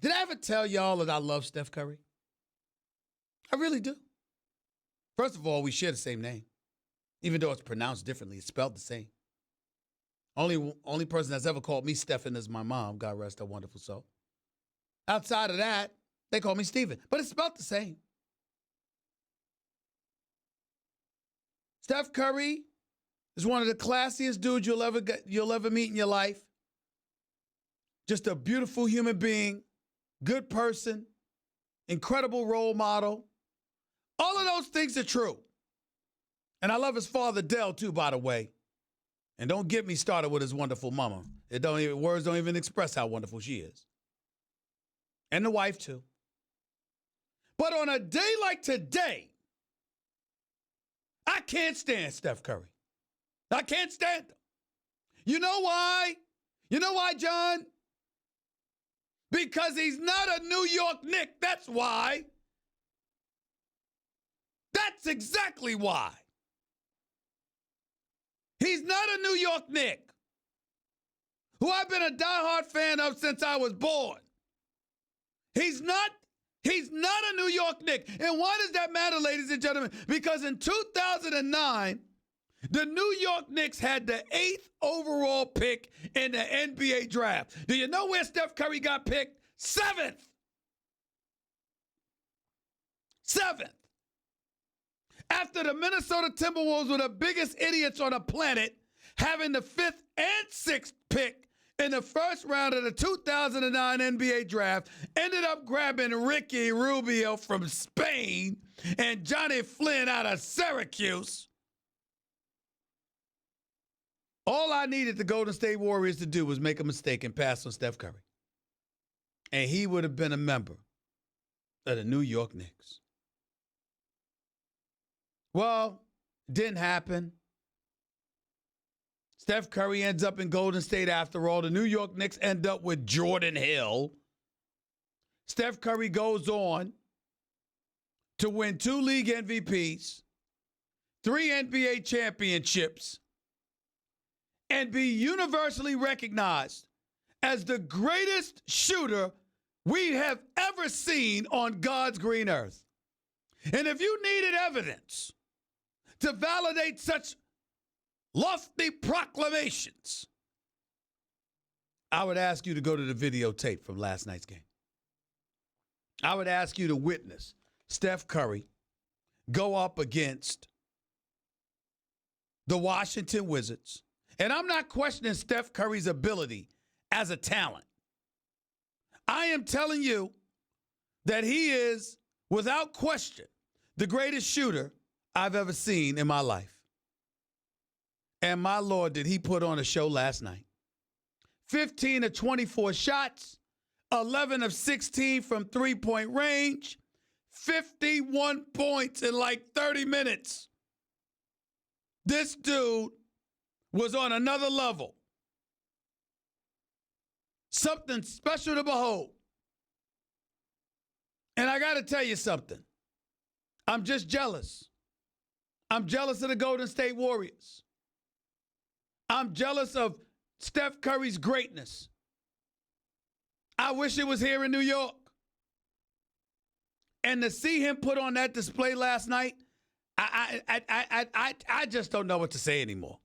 Did I ever tell y'all that I love Steph Curry? I really do. First of all, we share the same name. Even though it's pronounced differently, it's spelled the same. Only person that's ever called me Stephen is my mom, God rest her wonderful soul. Outside of that, they call me Stephen, but it's spelled the same. Steph Curry is one of the classiest dudes you'll ever meet in your life. Just a beautiful human being, good person, incredible role model. All of those things are true. And I love his father, Dell, too, by the way. And don't get me started with his wonderful mama. Words don't even express how wonderful she is. And the wife, too. But on a day like today, I can't stand Steph Curry. I can't stand him. You know why? You know why, John? Because he's not a New York Knick. That's why. That's exactly why. He's not a New York Knick, who I've been a diehard fan of since I was born. He's not a New York Knick. And why does that matter, ladies and gentlemen? Because in 2009, the New York Knicks had the 8th overall pick in the NBA draft. Do you know where Steph Curry got picked? 7th. 7th. After the Minnesota Timberwolves were the biggest idiots on the planet, having the 5th and 6th pick in the first round of the 2009 NBA draft, ended up grabbing Ricky Rubio from Spain and Johnny Flynn out of Syracuse. All I needed the Golden State Warriors to do was make a mistake and pass on Steph Curry. And he would have been a member of the New York Knicks. Well, didn't happen. Steph Curry ends up in Golden State after all. The New York Knicks end up with Jordan Hill. Steph Curry goes on to win 2 league MVPs, 3 NBA championships, and be universally recognized as the greatest shooter we have ever seen on God's green earth. And if you needed evidence to validate such lofty proclamations, I would ask you to go to the videotape from last night's game. I would ask you to witness Steph Curry go up against the Washington Wizards. And I'm not questioning Steph Curry's ability as a talent. I am telling you that he is, without question, the greatest shooter I've ever seen in my life. And my Lord, did he put on a show last night. 15 of 24 shots, 11 of 16 from three-point range, 51 points in like 30 minutes. This dude was on another level. Something special to behold. And I got to tell you something. I'm just jealous. I'm jealous of the Golden State Warriors. I'm jealous of Steph Curry's greatness. I wish it was here in New York. And to see him put on that display last night, I just don't know what to say anymore.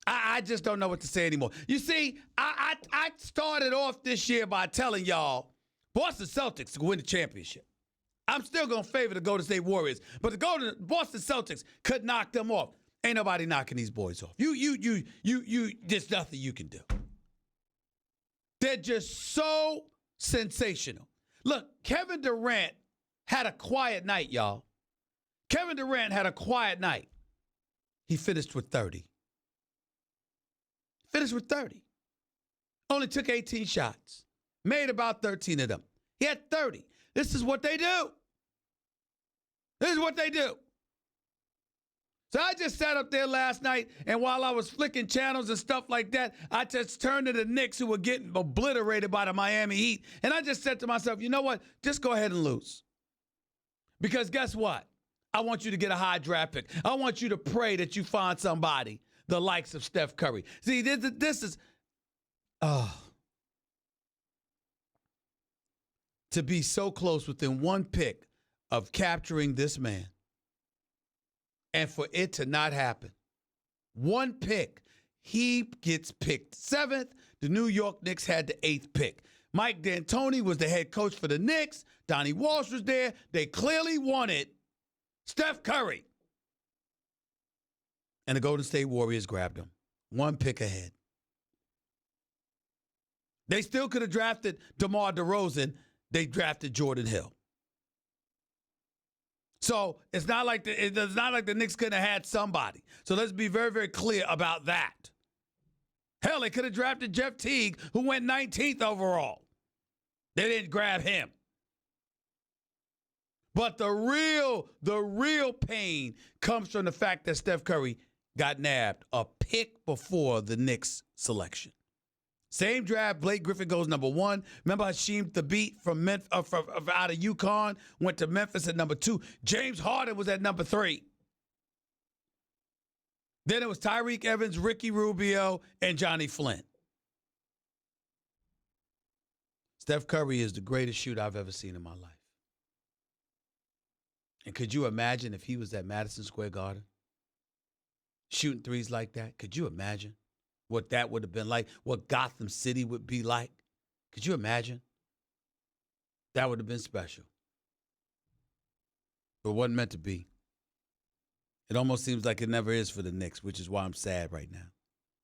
I just don't know what to say anymore. You see, I started off this year by telling y'all Boston Celtics to win the championship. I'm still going to favor the Golden State Warriors, but the Boston Celtics could knock them off. Ain't nobody knocking these boys off. There's nothing you can do. They're just so sensational. Look, Kevin Durant had a quiet night, y'all. Kevin Durant had a quiet night. He finished with 30. Finished with 30. Only took 18 shots. Made about 13 of them. He had 30. This is what they do. This is what they do. So I just sat up there last night, and while I was flicking channels and stuff like that, I just turned to the Knicks, who were getting obliterated by the Miami Heat, and I just said to myself, you know what? Just go ahead and lose. Because guess what? I want you to get a high draft pick. I want you to pray that you find somebody the likes of Steph Curry. See, this is, to be so close within one pick of capturing this man and for it to not happen. One pick. He gets picked 7th. The New York Knicks had the 8th pick. Mike D'Antoni was the head coach for the Knicks. Donnie Walsh was there. They clearly wanted Steph Curry. And the Golden State Warriors grabbed him. One pick ahead. They still could have drafted DeMar DeRozan. They drafted Jordan Hill. So it's not like the Knicks couldn't have had somebody. So let's be very, very clear about that. Hell, they could have drafted Jeff Teague, who went 19th overall. They didn't grab him. But the real pain comes from the fact that Steph Curry got nabbed a pick before the Knicks selection. Same draft, Blake Griffin goes number 1. Remember Hasheem Thabeet from out of UConn went to Memphis at number 2. James Harden was at number 3. Then it was Tyreek Evans, Ricky Rubio, and Johnny Flynn. Steph Curry is the greatest shooter I've ever seen in my life. And could you imagine if he was at Madison Square Garden shooting threes like that? Could you imagine what that would have been like? What Gotham City would be like? Could you imagine? That would have been special. But it wasn't meant to be. It almost seems like it never is for the Knicks, which is why I'm sad right now.